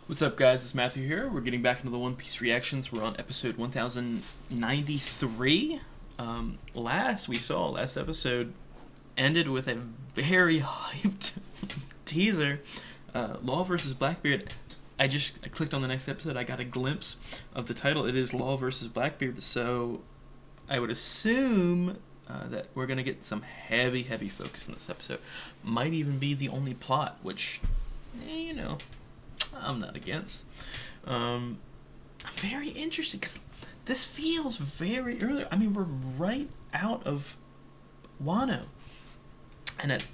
What's up, guys? It's Matthew here. We're getting back into the One Piece reactions. We're on episode 1093. Last episode ended with a very hyped teaser. Law versus Blackbeard. I clicked on the next episode. I got a glimpse of the title. It is Law versus Blackbeard. So I would assume that we're going to get some heavy focus in this episode. Might even be the only plot, which, you know, I'm not against. I'm very interested because this feels very early. I mean, we're right out of Wano, and it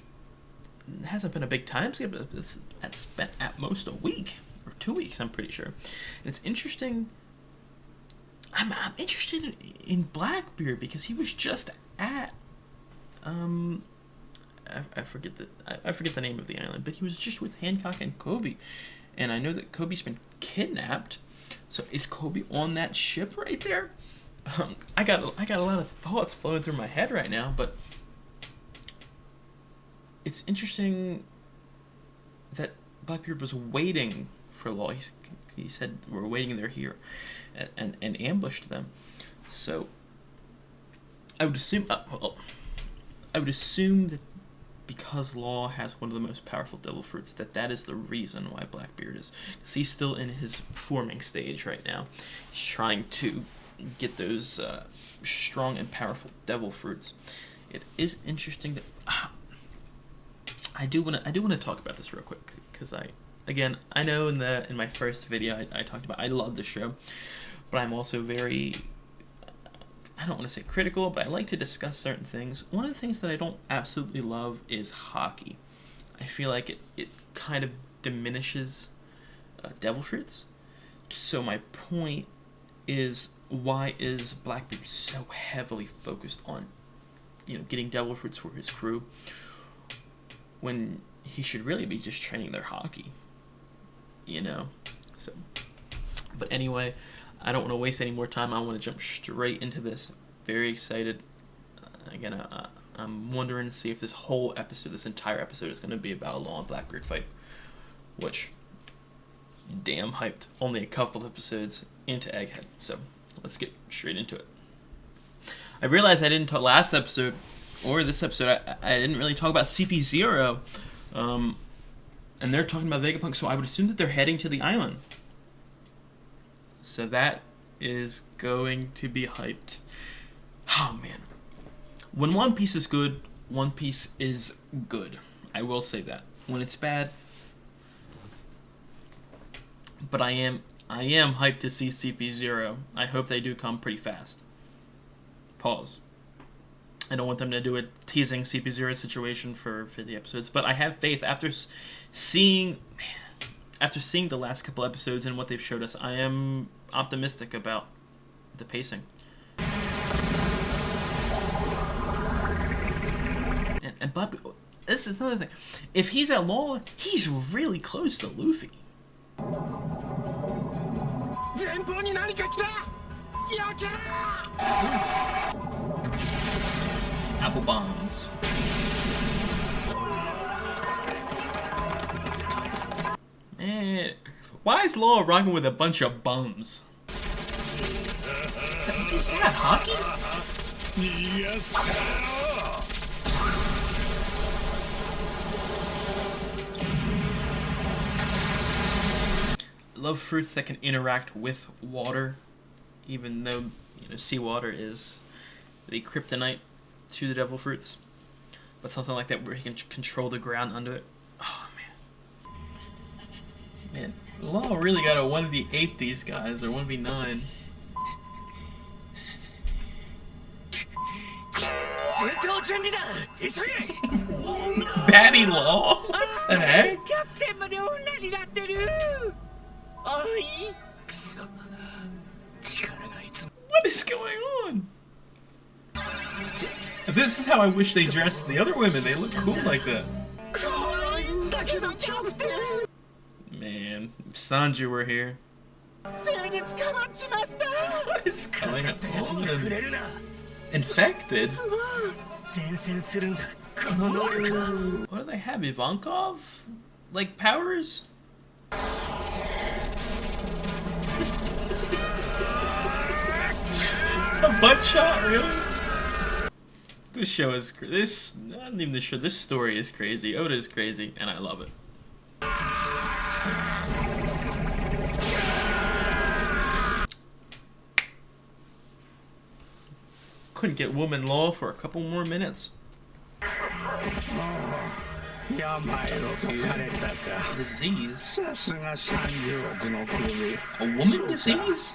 hasn't been a big time skip. It's spent at most a week or 2 weeks, I'm pretty sure. And it's interesting. I'm interested in Blackbeard because he was just at I forget the name of the island, but he was just with Hancock and Kobe. And I know that Kobe's been kidnapped. So is Kobe on that ship right there? I got a lot of thoughts flowing through my head right now, but it's interesting that Blackbeard was waiting for Law. He said we're waiting there here, and ambushed them. So I would assume that because Law has one of the most powerful devil fruits, that is the reason why Blackbeard is. Because he's still in his forming stage right now. He's trying to get those strong and powerful devil fruits. It is interesting that I do want to talk about this real quick, because I know in my first video I talked about I love the show, but I'm also very, I don't want to say critical, but I like to discuss certain things. One of the things that I don't absolutely love is hockey. I feel like it kind of diminishes devil fruits. So my point is, why is Blackbeard so heavily focused on, getting devil fruits for his crew, when he should really be just training their hockey? So, but anyway, I don't want to waste any more time. I want to jump straight into this. Very excited. Again, I'm wondering to see if this entire episode is going to be about a Law and Blackbeard fight. Which, damn hyped. Only a couple episodes into Egghead. So, let's get straight into it. I realized I didn't talk last episode, or this episode, I didn't really talk about CP0. And they're talking about Vegapunk, so I would assume that they're heading to the island. So that is going to be hyped. Oh, man. When One Piece is good, One Piece is good. I will say that. When it's bad... But I am hyped to see CP0. I hope they do come pretty fast. Pause. I don't want them to do a teasing CP0 situation for the episodes, but I have faith after seeing the last couple episodes and what they've showed us. I am optimistic about the pacing. And Bob, this is another thing. If he's at Law, he's really close to Luffy. Apple bombs. Man, why is Law rocking with a bunch of bums? Is that hockey? Yes. I love fruits that can interact with water, even though seawater is the kryptonite to the devil fruits. But something like that where he can control the ground under it. Oh man, Law really got to 1v8 these guys, or 1v9. Batty Law? What the heck? What is going on? This is how I wish they dressed the other women. They look cool like that. Man, if Sanji were here. What is going on? Infected? What do they have? Ivankov? Like powers? butt shot, really? This show is not even this show. This story is crazy. Oda is crazy, and I love it. Couldn't get woman law for a couple more minutes. Disease? A woman disease?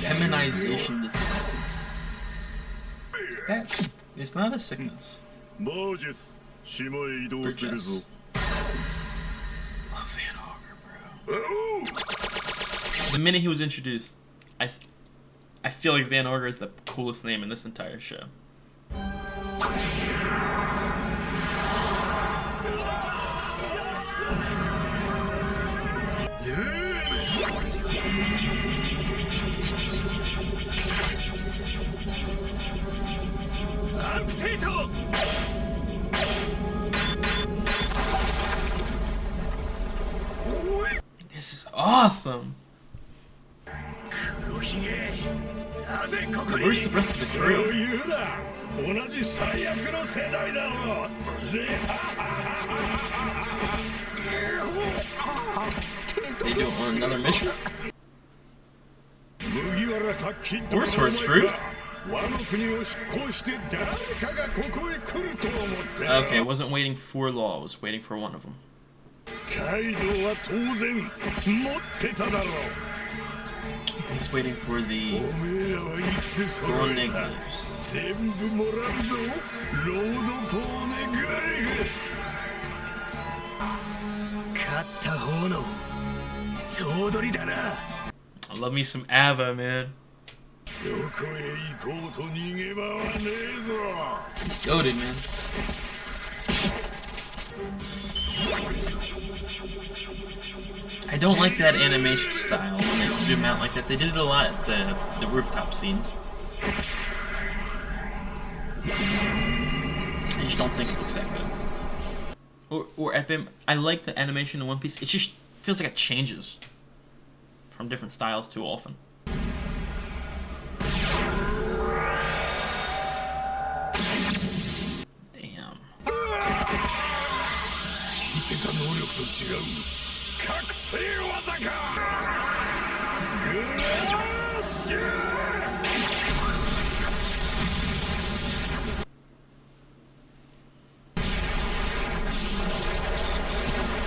Feminization disease. That is not a sickness. Burgess. Love Van Auger, bro. The minute he was introduced, I feel like Van Auger is the coolest name in this entire show. This is awesome. Where's the rest of the crew? They do on another mission? Horse fruit? Okay, I wasn't waiting for Law, I was waiting for one of them. He's waiting for the negatives. I love me some Ava, man. He's goated, man. I don't like that animation style when they zoom out like that. They did it a lot at the rooftop scenes. I just don't think it looks that good. Or at BIM, I like the animation in One Piece. It just feels like it changes from different styles too often. Damn.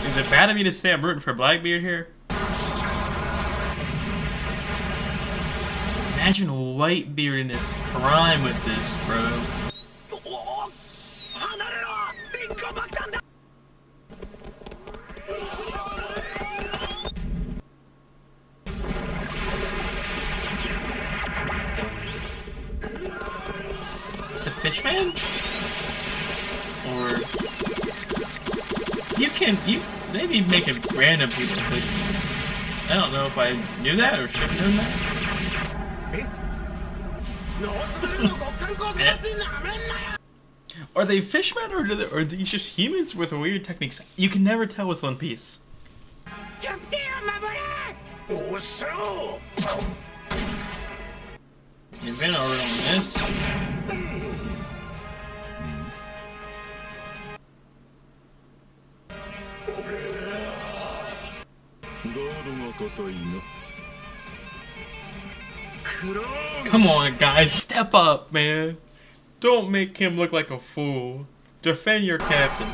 Is it bad of me to say I'm rooting for Blackbeard here? Imagine Whitebeard in his prime with this, bro. Is it Fishman? Or you maybe making random people Fishman. I don't know if I knew that or should have known that. Are they fishmen or are these just humans with weird techniques? You can never tell with One Piece. You've been over on this. Come on, guys, step up, man. Don't make him look like a fool. Defend your captain.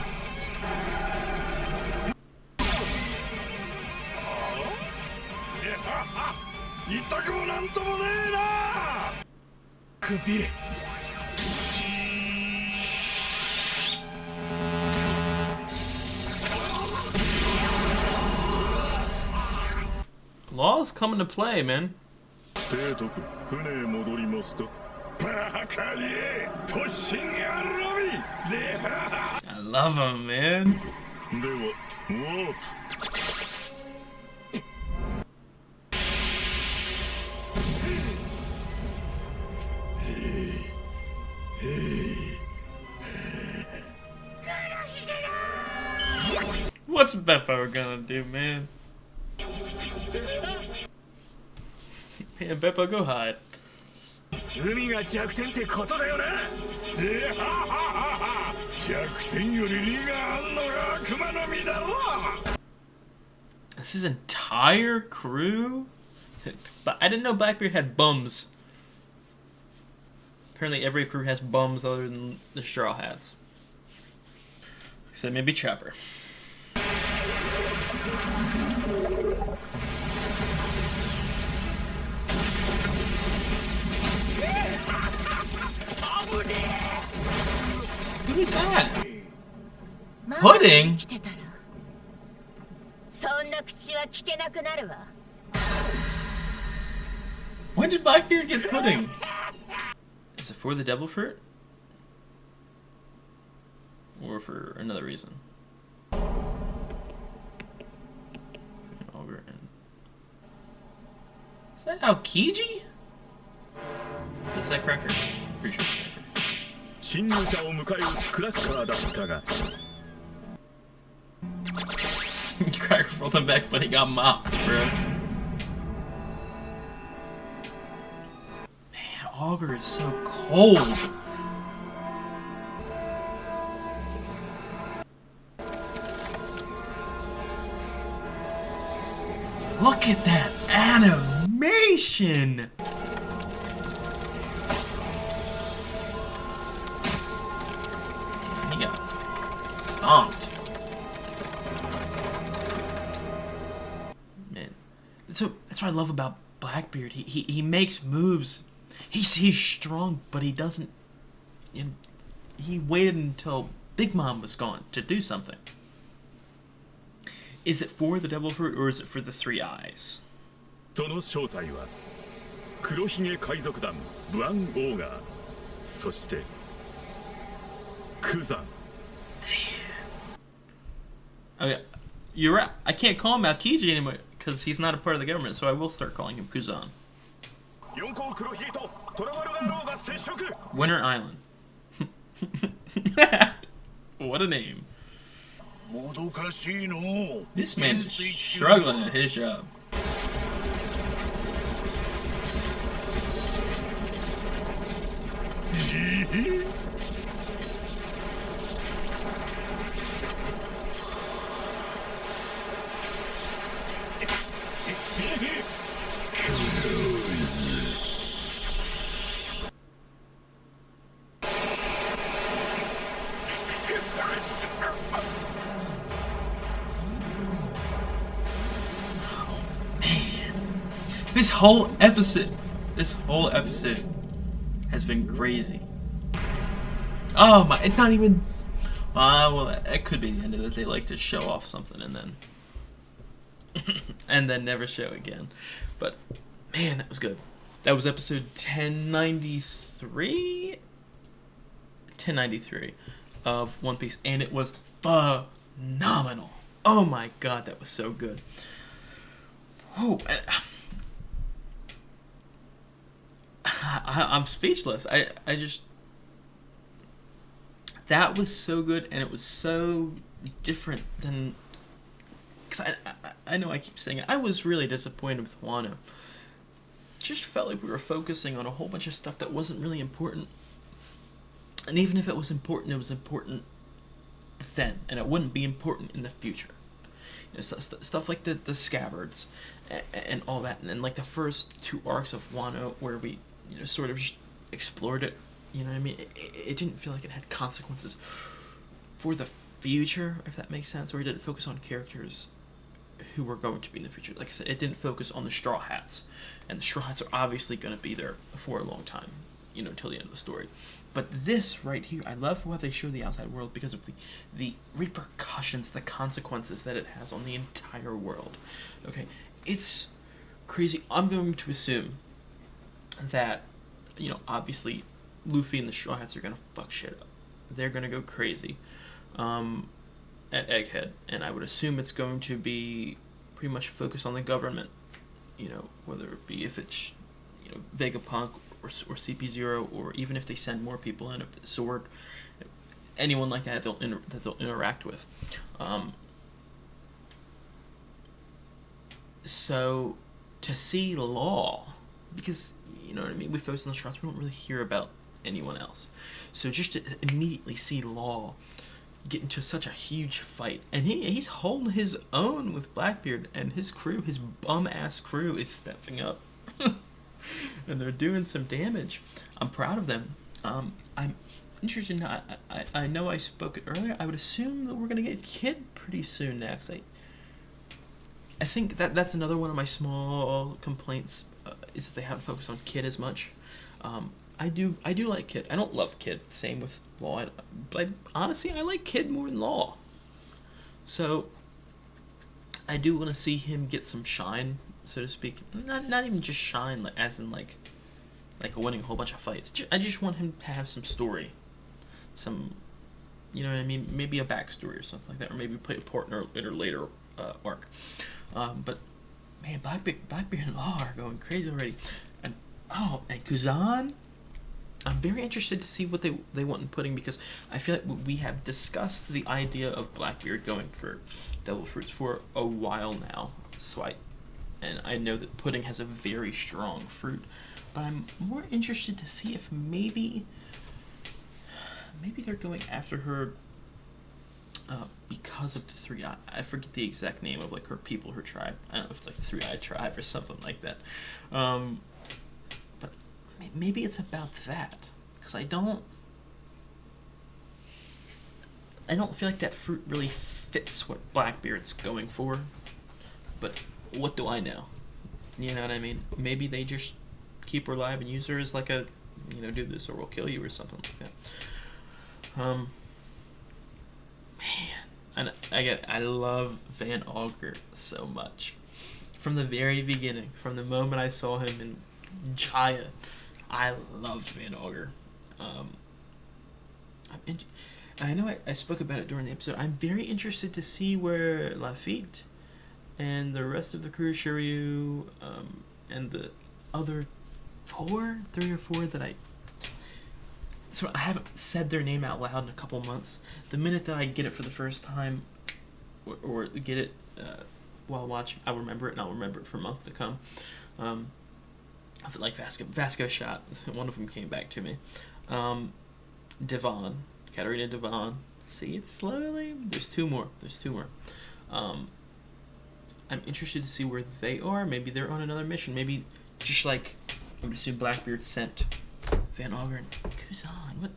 Law's coming to play, man. I love him, man. What's Beppo gonna do, man? Yeah, Beppo, go hide. This is entire crew? But I didn't know Blackbeard had bums. Apparently every crew has bums other than the Straw Hats. So maybe Chopper. Who is that? Pudding? When did Blackbeard get pudding? Is it for the devil fruit? Or for another reason? Ogre and... Is that Aokiji? Is that Cracker? Pretty sure it's Cracker. Cracker rolled him back, but he got mopped, bro. Man, Augur is so cold. Look at that animation! He got stomped. Man. So that's what I love about Blackbeard. He makes moves. He's strong, but he doesn't... he waited until Big Mom was gone to do something. Is it for the devil fruit or is it for the three eyes? Okay, you're right. I can't call him Aokiji anymore because he's not a part of the government, so I will start calling him Kuzan. Winter Island. What a name. This man is struggling at his job. This whole episode has been crazy. Oh my, it's not even... well, it could be the end of it. They like to show off something and then... and then never show again. But, man, that was good. That was episode 1093? 1093 of One Piece, and it was phenomenal. Oh my god, that was so good. Oh, I'm speechless. I just... That was so good, and it was so different than... Because I know I keep saying it. I was really disappointed with Wano. It just felt like we were focusing on a whole bunch of stuff that wasn't really important. And even if it was important then, and it wouldn't be important in the future. You know, stuff like the scabbards and all that, and like the first two arcs of Wano where we, you know, sort of just explored it. You know what I mean? It didn't feel like it had consequences for the future, if that makes sense, or it didn't focus on characters who were going to be in the future. Like I said, it didn't focus on the Straw Hats, and the Straw Hats are obviously going to be there for a long time, you know, till the end of the story. But this right here, I love how they show the outside world because of the repercussions, the consequences that it has on the entire world. Okay, it's crazy. I'm going to assume that, you know, obviously Luffy and the Straw Hats are going to fuck shit up. They're going to go crazy at Egghead, and I would assume it's going to be pretty much focused on the government, you know, whether it be if it's, you know, Vegapunk or CP0, or even if they send more people in, if the Sword, anyone like that they'll interact with. So to see Law, because you know what I mean, we focus on the shots, we don't really hear about anyone else. So just to immediately see Law get into such a huge fight, and he's holding his own with Blackbeard, and his crew, his bum ass crew, is stepping up, and they're doing some damage. I'm proud of them. I'm interested. I know I spoke it earlier. I would assume that we're gonna get Kid pretty soon next. I think that's another one of my small complaints, is that they haven't focused on Kid as much. I do like Kid. I don't love Kid. Same with Law. But honestly, I like Kid more than Law. So I do want to see him get some shine, so to speak. Not even just shine, like, as in like winning a whole bunch of fights. I just want him to have some story, some, you know what I mean? Maybe a backstory or something like that, or maybe play a part in a later arc. But man, Blackbeard and Law are going crazy already, and Kuzan. I'm very interested to see what they want in pudding, because I feel like we have discussed the idea of Blackbeard going for devil fruits for a while now. So I know that pudding has a very strong fruit, but I'm more interested to see if maybe they're going after her because of the three eye. I forget the exact name of like her people, her tribe. I don't know if it's like the 3 Eye tribe or something like that. But maybe it's about that, because I don't feel like that fruit really fits what Blackbeard's going for. But what do I know? You know what I mean? Maybe they just keep her alive and use her as like a, do this or we'll kill you or something like that. Man, and I love Van Auger so much. From the very beginning, from the moment I saw him in Jaya, I loved Van Auger. I know I spoke about it during the episode. I'm very interested to see where Lafitte and the rest of the crew, Shiryu, and the other 3 or 4 that I haven't said their name out loud in a couple months. The minute that I get it for the first time, or get it while watching, I'll remember it, and I'll remember it for months to come. I feel like Vasco shot. One of them came back to me. Devon, Katarina Devon. See it slowly. There's two more. I'm interested to see where they are. Maybe they're on another mission. Maybe just like I would assume Blackbeard sent Van Auger and Kuzan. What?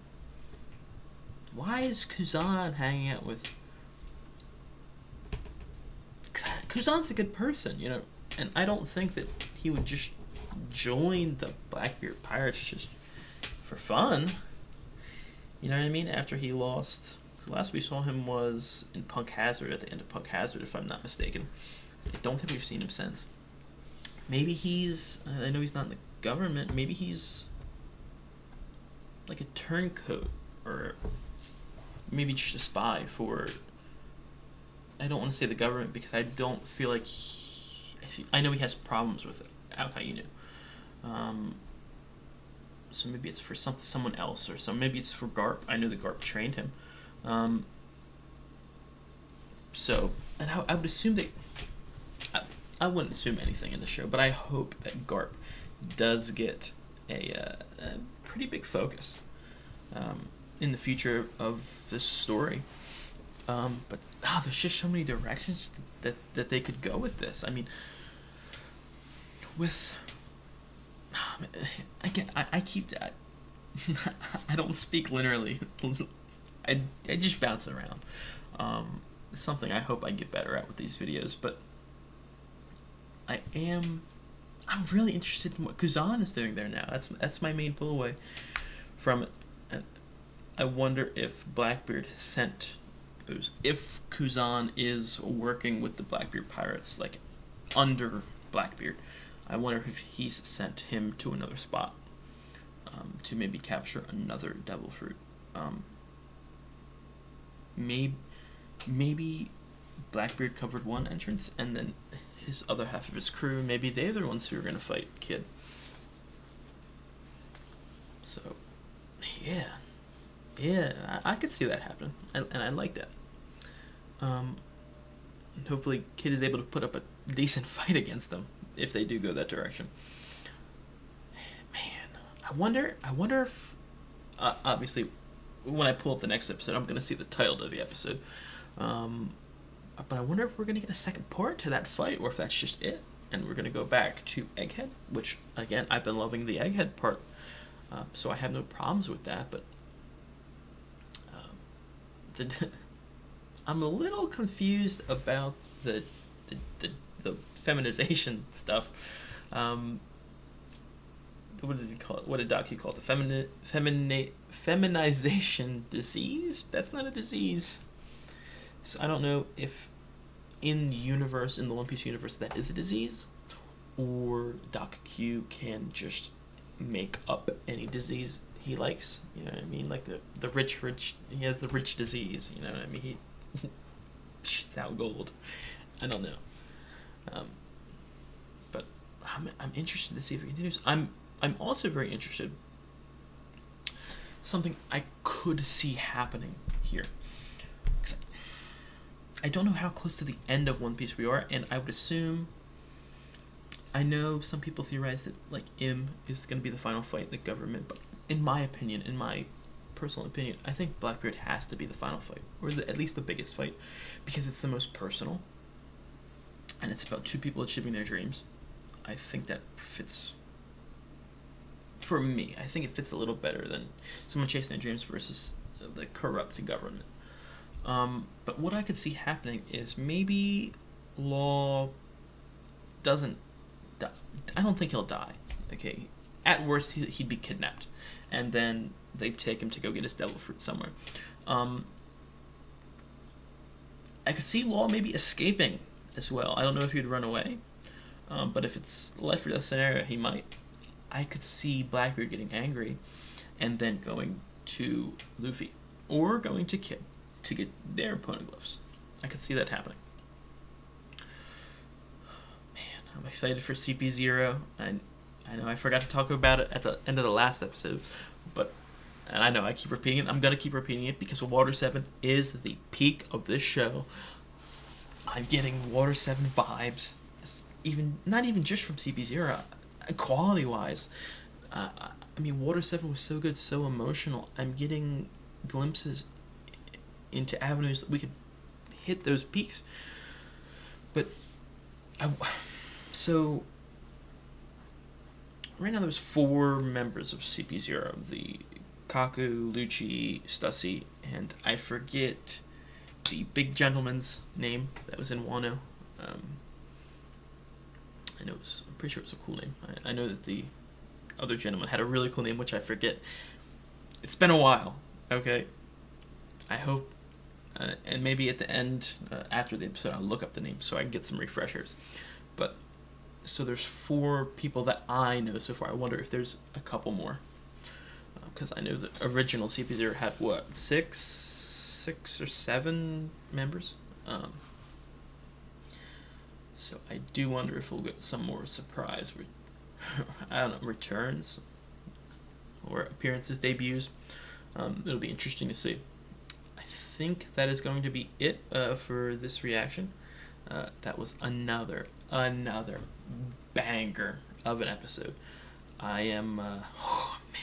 Why is Kuzan hanging out with? Kuzan's a good person, and I don't think that he would just join the Blackbeard Pirates just for fun. You know what I mean? After he lost, the last we saw him was in Punk Hazard, at the end of Punk Hazard, if I'm not mistaken. I don't think we've seen him since. Maybe he's, I know he's not in the government, maybe he's like a turncoat, or maybe just a spy for, I don't want to say the government, because I don't feel like I know he has problems with Al-Qaeda. So maybe it's for someone else, or maybe it's for Garp. I know that Garp trained him. So, and I would assume that, I wouldn't assume anything in the show, but I hope that Garp does get a pretty big focus in the future of this story. But there's just so many directions that they could go with this. I mean, I keep that. I don't speak linearly. I just bounce around. It's something I hope I get better at with these videos, but I'm really interested in what Kuzan is doing there now. That's my main pull away from it. And I wonder if Blackbeard sent those. If Kuzan is working with the Blackbeard pirates, like under Blackbeard, I wonder if he's sent him to another spot to maybe capture another devil fruit. Maybe Blackbeard covered one entrance, and then his other half of his crew, maybe they're the ones who are going to fight Kid. So, yeah, I could see that happen, and I like that. And hopefully Kid is able to put up a decent fight against them if they do go that direction. Man, I wonder if obviously when I pull up the next episode, I'm gonna see the title of the episode. But I wonder if we're gonna get a second part to that fight, or if that's just it, and we're gonna go back to Egghead, which again I've been loving the Egghead part, so I have no problems with that. But I'm a little confused about the feminization stuff. What did he call it? What did Doc call it? The feminization disease? That's not a disease. So I don't know if in the universe, in the One Piece universe, that is a disease, or Doc Q can just make up any disease he likes. You know what I mean? Like the rich, he has the rich disease. You know what I mean? He shits out gold. I don't know. But I'm interested to see if it continues. I'm also very interested. Something I could see happening here. I don't know how close to the end of One Piece we are, and I would assume. I know some people theorize that like M is going to be the final fight in the government, but in my opinion, in my personal opinion, I think Blackbeard has to be the final fight, or at least the biggest fight, because it's the most personal, and it's about two people achieving their dreams. I think that fits. For me, I think it fits a little better than someone chasing their dreams versus the corrupt government. But what I could see happening is maybe Law doesn't die. I don't think he'll die. Okay, at worst he'd be kidnapped, and then they'd take him to go get his devil fruit somewhere. I could see Law maybe escaping as well. I don't know if he'd run away, but if it's life or death scenario, he might. I could see Blackbeard getting angry and then going to Luffy or going to Kid to get their poneglyphs. I could see that happening. Man, I'm excited for CP0. I know I forgot to talk about it at the end of the last episode, and I know I keep repeating it. I'm going to keep repeating it because Water 7 is the peak of this show. I'm getting Water 7 vibes, not even just from CP0. Quality-wise, I mean, Water 7 was so good, so emotional. I'm getting glimpses into avenues that we could hit those peaks. But, so, right now there's 4 members of CP0. The Kaku, Lucci, Stussy, and I forget the big gentleman's name that was in Wano. I'm pretty sure it was a cool name. I know that the other gentleman had a really cool name, which I forget. It's been a while, okay? I hope, and maybe at the end, after the episode, I'll look up the name so I can get some refreshers. But, so there's 4 people that I know so far. I wonder if there's a couple more. Because I know the original CP0 had, what, 6 or 7 members? So I do wonder if we'll get some more surprise, returns or appearances, debuts. It'll be interesting to see. I think that is going to be it for this reaction. That was another banger of an episode. I am, oh man.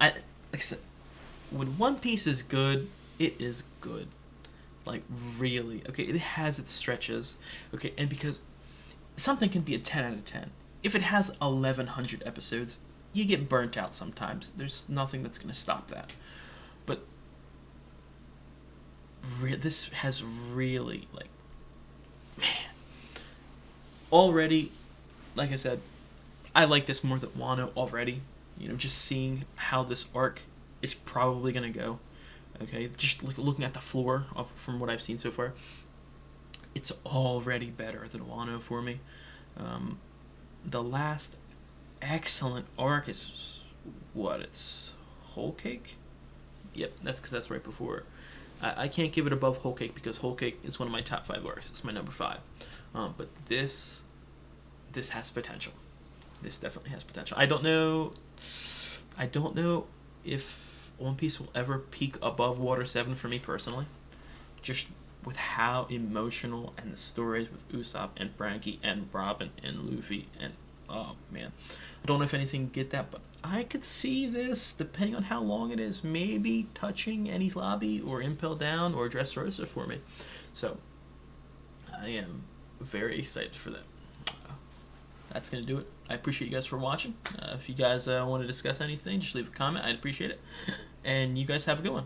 Like I said, when One Piece is good, it is good. Like, really. Okay, it has its stretches. Okay, and because something can be a 10 out of 10. If it has 1,100 episodes, you get burnt out sometimes. There's nothing that's going to stop that. But this has really, like, man. Already, like I said, I like this more than Wano already. You know, just seeing how this arc is probably going to go. Okay, just looking at the floor from what I've seen so far, it's already better than Wano for me. The last excellent arc is what? It's Whole Cake? Yep, that's because that's right before. I can't give it above Whole Cake because Whole Cake is one of my top 5 arcs. It's my number 5. But this has potential. This definitely has potential. I don't know if One Piece will ever peak above Water 7 for me personally. Just with how emotional and the stories with Usopp and Frankie and Robin and Luffy and oh man, I don't know if anything get that, but I could see this depending on how long it is, maybe touching Enies Lobby or Impel Down or Dressrosa for me. So I am very excited for that. That's going to do it. I appreciate you guys for watching. If you guys want to discuss anything, just leave a comment. I'd appreciate it. And you guys have a good one.